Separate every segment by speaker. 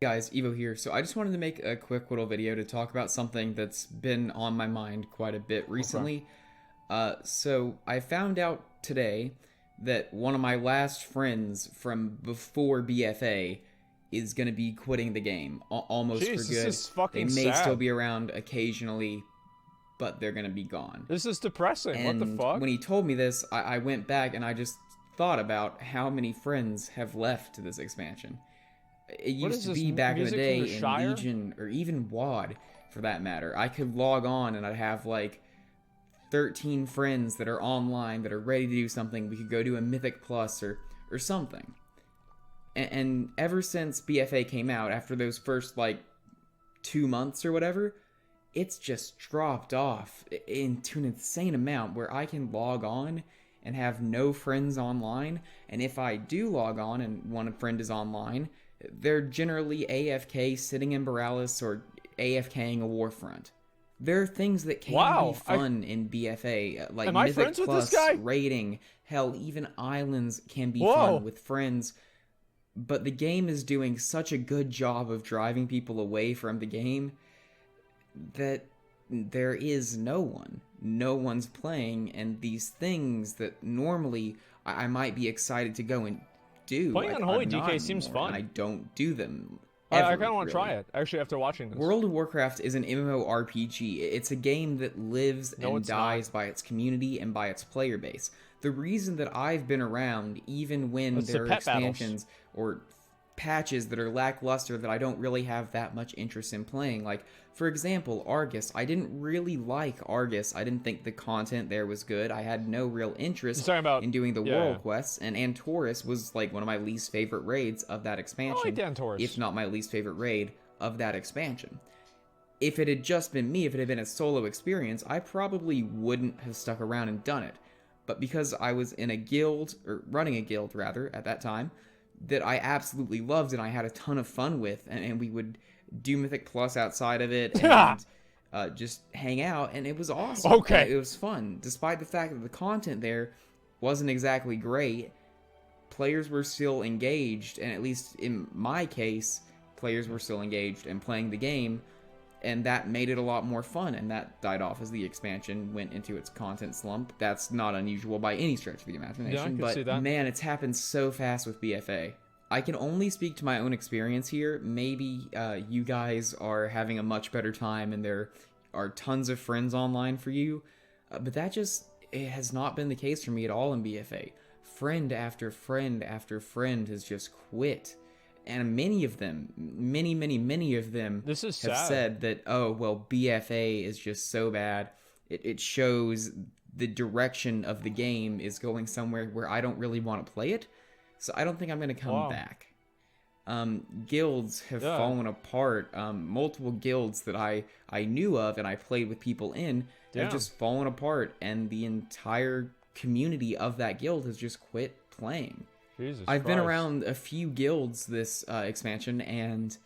Speaker 1: Guys, Evo here. So I just wanted to make a quick little video to talk about something that's been on my mind quite a bit
Speaker 2: Okay.
Speaker 1: recently. So I found out today that one of my last friends from before BFA is going to be quitting the game almost for
Speaker 2: Jeez, this
Speaker 1: good.
Speaker 2: is
Speaker 1: They
Speaker 2: fucking
Speaker 1: may still
Speaker 2: sad.
Speaker 1: be around occasionally, but they're going to be gone.
Speaker 2: This is depressing. What the
Speaker 1: And
Speaker 2: fuck?
Speaker 1: when he told me this, I went back and I just thought about how many friends have left this expansion. It
Speaker 2: What
Speaker 1: used
Speaker 2: is
Speaker 1: to
Speaker 2: this
Speaker 1: be back in the
Speaker 2: music from the
Speaker 1: day in
Speaker 2: Shire?
Speaker 1: Legion or even WoD for that matter. I could log on and I'd have like 13 friends that are online that are ready to do something. We could go do a Mythic Plus or something. And ever since BFA came out, after those first like 2 months or whatever, it's just dropped off into an insane amount where I can log on and have no friends online. And if I do log on and one friend is online, they're generally AFK sitting in Borealis or AFKing a Warfront. There are things that can be
Speaker 2: Wow.
Speaker 1: fun in BFA, like
Speaker 2: Am I friends
Speaker 1: Mythic
Speaker 2: with this
Speaker 1: Plus,
Speaker 2: guy?
Speaker 1: raiding, hell, even islands can be fun
Speaker 2: Whoa.
Speaker 1: with friends. But the game is doing such a good job of driving people away from the game that there is no one. No one's playing, and these things that normally I might be excited to go and do,
Speaker 2: Playing
Speaker 1: I'm
Speaker 2: Unholy
Speaker 1: not
Speaker 2: DK seems
Speaker 1: anymore, and I
Speaker 2: fun.
Speaker 1: don't do them
Speaker 2: I
Speaker 1: ever,
Speaker 2: kind of want to try
Speaker 1: really.
Speaker 2: it, actually, after watching this.
Speaker 1: World of Warcraft is an MMORPG. It's a game that lives
Speaker 2: No,
Speaker 1: and
Speaker 2: it's not.
Speaker 1: dies by its community and by its player base. The reason that I've been around, even when
Speaker 2: It's the
Speaker 1: there are
Speaker 2: pet battles.
Speaker 1: expansions or patches that are lackluster that I don't really have that much interest in playing. Like, for example, Argus. I didn't really like Argus. I didn't think the content there was good. I had no real
Speaker 2: You're
Speaker 1: interest
Speaker 2: talking about...
Speaker 1: in doing the
Speaker 2: Yeah, yeah.
Speaker 1: world quests, and Antorus was like one of my least favorite raids of that
Speaker 2: I like
Speaker 1: expansion,
Speaker 2: Dan
Speaker 1: if
Speaker 2: Torres.
Speaker 1: not my least favorite raid of that expansion. If it had just been me, if it had been a solo experience, I probably wouldn't have stuck around and done it. But because I was in a guild, or running a guild rather, at that time, that I absolutely loved and I had a ton of fun with, and we would do Mythic Plus outside of it and just hang out, and it was awesome.
Speaker 2: Okay.
Speaker 1: It was fun. Despite the fact that the content there wasn't exactly great, players were still engaged, and at least in my case, players were still engaged and playing the game, and that made it a lot more fun, and that died off as the expansion went into its content slump. That's not unusual by any stretch of the
Speaker 2: Yeah, I
Speaker 1: imagination,
Speaker 2: can see
Speaker 1: but
Speaker 2: that.
Speaker 1: man, it's happened so fast with BFA. I can only speak to my own experience here. Maybe you guys are having a much better time and there are tons of friends online for you, but that just it has not been the case for me at all in BFA. Friend after friend after friend has just quit, and many of them, many of them
Speaker 2: This is
Speaker 1: have
Speaker 2: sad.
Speaker 1: said that, oh, well, BFA is just so bad. It shows the direction of the game is going somewhere where I don't really want to play it, so I don't think I'm going to come
Speaker 2: Wow.
Speaker 1: back. Guilds have
Speaker 2: Yeah.
Speaker 1: fallen apart. Multiple guilds that I knew of and I played with people in have
Speaker 2: Damn.
Speaker 1: just fallen apart, and the entire community of that guild has just quit playing.
Speaker 2: Jesus
Speaker 1: I've been
Speaker 2: Christ.
Speaker 1: around a few guilds this expansion, and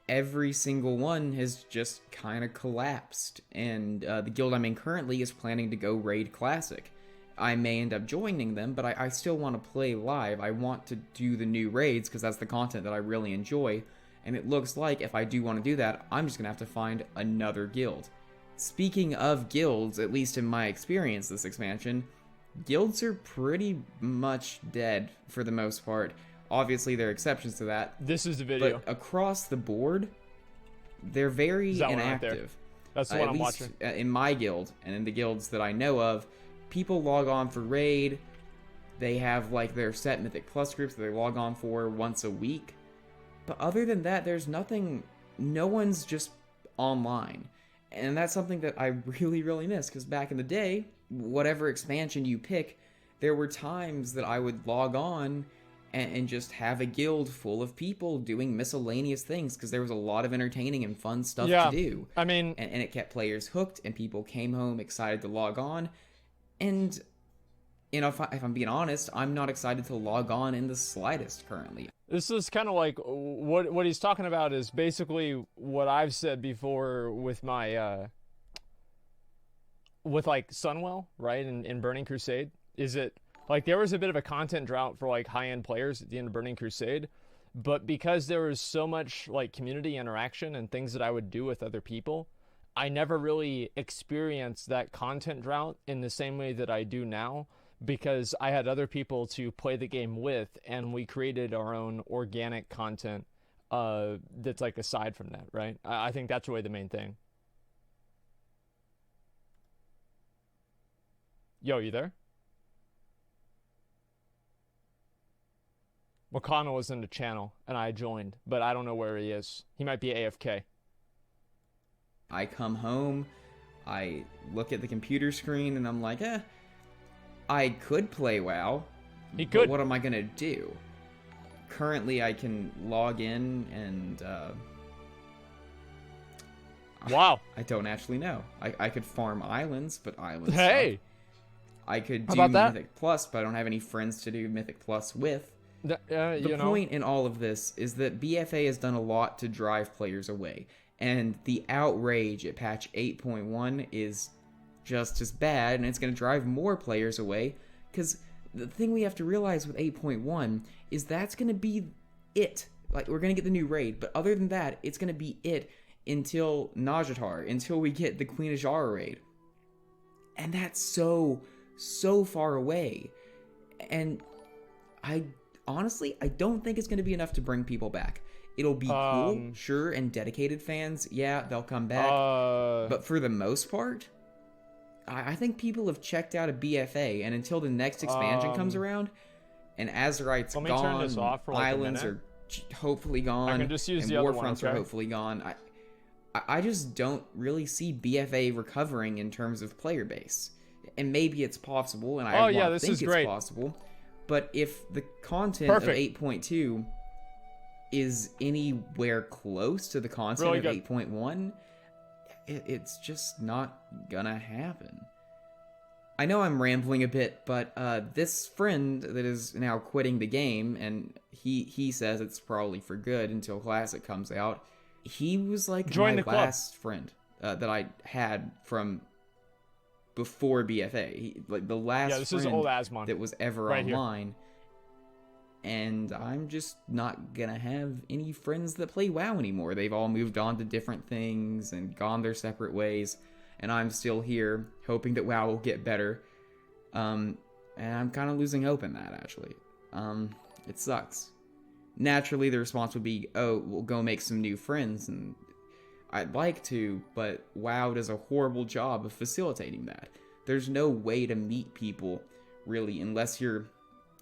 Speaker 1: every single one has just kind of collapsed. And the guild I'm in currently is planning to go raid Classic. I may end up joining them, but I still want to play live. I want to do the new raids because that's the content that I really enjoy. And it looks like if I do want to do that, I'm just going to have to find another guild. Speaking of guilds, at least in my experience this expansion, guilds are pretty much dead for the most part. Obviously, there are exceptions to that,
Speaker 2: This is the video.
Speaker 1: but across the board, they're very
Speaker 2: Is that one right there?
Speaker 1: inactive.
Speaker 2: That's the one
Speaker 1: At
Speaker 2: I'm
Speaker 1: least
Speaker 2: watching.
Speaker 1: in my guild and in the guilds that I know of, people log on for raid. They have like their set Mythic Plus groups that they log on for once a week. But other than that, there's nothing. No one's just online. And that's something that I really miss, because back in the day, whatever expansion you pick, there were times that I would log on and just have a guild full of people doing miscellaneous things, because there was a lot of entertaining and fun stuff to
Speaker 2: Yeah.
Speaker 1: do.
Speaker 2: I mean,
Speaker 1: And it kept players hooked, and people came home excited to log on. And, if I'm being honest, I'm not excited to log on in the slightest currently.
Speaker 2: this is kind of like what he's talking about is basically what I've said before with my with like Sunwell, right? In Burning Crusade, is it like there was a bit of a content drought for like high-end players at the end of Burning Crusade, But because there was so much like community interaction and things that I would do with other people, I never really experienced that content drought in the same way that I do now, because I had other people to play the game with, and we created our own organic content that's like aside from that, right? I think that's really the main thing. Yo, you there? McConnell was in the channel, and I joined, but I don't know where he is. He might be AFK.
Speaker 1: I come home, I look at the computer screen, and I'm like, I could play WoW.
Speaker 2: He could.
Speaker 1: But what am I gonna do? Currently, I can log in and,
Speaker 2: wow.
Speaker 1: I don't actually know. I could farm islands, but islands
Speaker 2: Hey!
Speaker 1: suck. I could
Speaker 2: How
Speaker 1: do
Speaker 2: about that?
Speaker 1: Mythic Plus, but I don't have any friends to do Mythic Plus with.
Speaker 2: The
Speaker 1: point in all of this is that BFA has done a lot to drive players away, and the outrage at patch 8.1 is just as bad, and it's going to drive more players away, because the thing we have to realize with 8.1 is that's going to be it. Like, we're going to get the new raid, but other than that, it's going to be it until Najatar, until we get the Queen of Jara raid. And that's so far away. And honestly, I don't think it's going to be enough to bring people back. It'll be cool, sure, and dedicated fans, yeah, they'll come back. But for the most part, I think people have checked out of BFA, and until the next expansion comes around, and Azerite's gone, Islands are hopefully gone,
Speaker 2: I can just use
Speaker 1: and
Speaker 2: the other
Speaker 1: Warfronts
Speaker 2: one, okay?
Speaker 1: are hopefully gone, I just don't really see BFA recovering in terms of player base. And maybe it's possible, and I think it's possible. But if the content of 8.2 is anywhere close to the content of 8.1, it's just not gonna happen. I know I'm rambling a bit, but this friend that is now quitting the game, and he says it's probably for good until Classic comes out, he was like my last friend that I had from before BFA, like the last friend
Speaker 2: is old Asmon
Speaker 1: that was ever online. And I'm just not gonna have any friends that play WoW anymore. They've all moved on to different things and gone their separate ways, and I'm still here hoping that WoW will get better. And I'm kind of losing hope in that, actually. It sucks. Naturally, the response would be, oh, we'll go make some new friends, and I'd like to, but WoW does a horrible job of facilitating that. There's no way to meet people, really, unless you're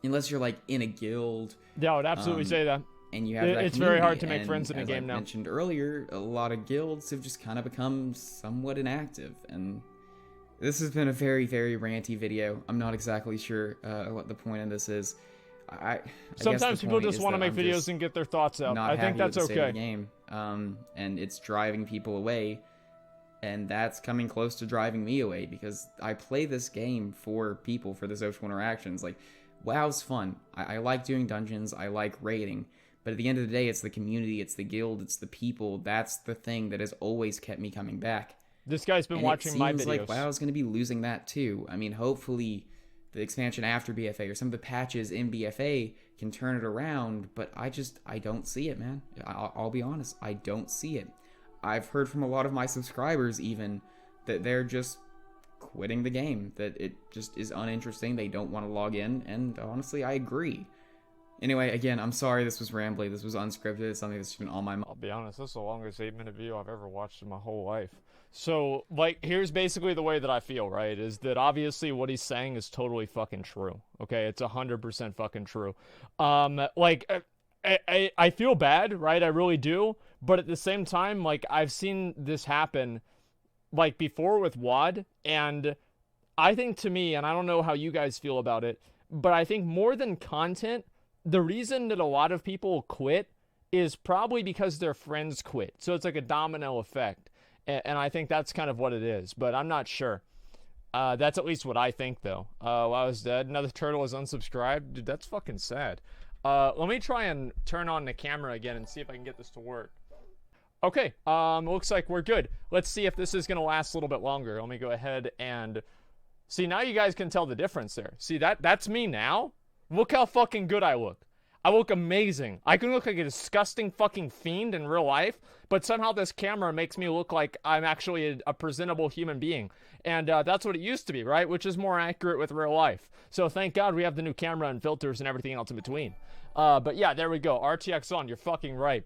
Speaker 1: like in a guild.
Speaker 2: Yeah, I would absolutely say that.
Speaker 1: And you have that
Speaker 2: it's very hard to make friends in a game now.
Speaker 1: As I mentioned earlier, a lot of guilds have just kind of become somewhat inactive, and this has been a very, very ranty video. I'm not exactly sure what the point of this is.
Speaker 2: Sometimes people just want to make videos and get their thoughts out. I think that's okay.
Speaker 1: Game, and it's driving people away, and that's coming close to driving me away, because I play this game for people, for the social interactions. Like, WoW's fun. I like doing dungeons. I like raiding. But at the end of the day, it's the community, it's the guild, it's the people. That's the thing that has always kept me coming back.
Speaker 2: This guy's been watching my videos.
Speaker 1: It seems like WoW's going to be losing that too. I mean, hopefully the expansion after BFA or some of the patches in BFA can turn it around, but I don't see it, man. I'll be honest, I don't see it. I've heard from a lot of my subscribers even that they're just quitting the game, that it just is uninteresting, they don't want to log in, and honestly, I agree. Anyway, again, I'm sorry this was rambly, this was unscripted, it's something that's been on my mind.
Speaker 2: I'll be honest, this is the longest 8-minute video I've ever watched in my whole life. So, like, here's basically the way that I feel, right? Is that obviously what he's saying is totally fucking true. Okay, it's 100% fucking true. Like, I feel bad, right? I really do. But at the same time, like, I've seen this happen, like, before with WoD, and I think to me, and I don't know how you guys feel about it, but I think more than content, the reason that a lot of people quit is probably because their friends quit. So it's like a domino effect. And I think that's kind of what it is, but I'm not sure. That's at least what I think, though. WoW is dead. Another turtle is unsubscribed. Dude, that's fucking sad. Let me try and turn on the camera again and see if I can get this to work. Okay, looks like we're good. Let's see if this is going to last a little bit longer. Let me go ahead and... See, now you guys can tell the difference there. See, that's me now. Look how fucking good I look. I look amazing. I can look like a disgusting fucking fiend in real life, but somehow this camera makes me look like I'm actually a presentable human being. And that's what it used to be, right? Which is more accurate with real life. So thank God we have the new camera and filters and everything else in between. But yeah, there we go. RTX on. You're fucking right.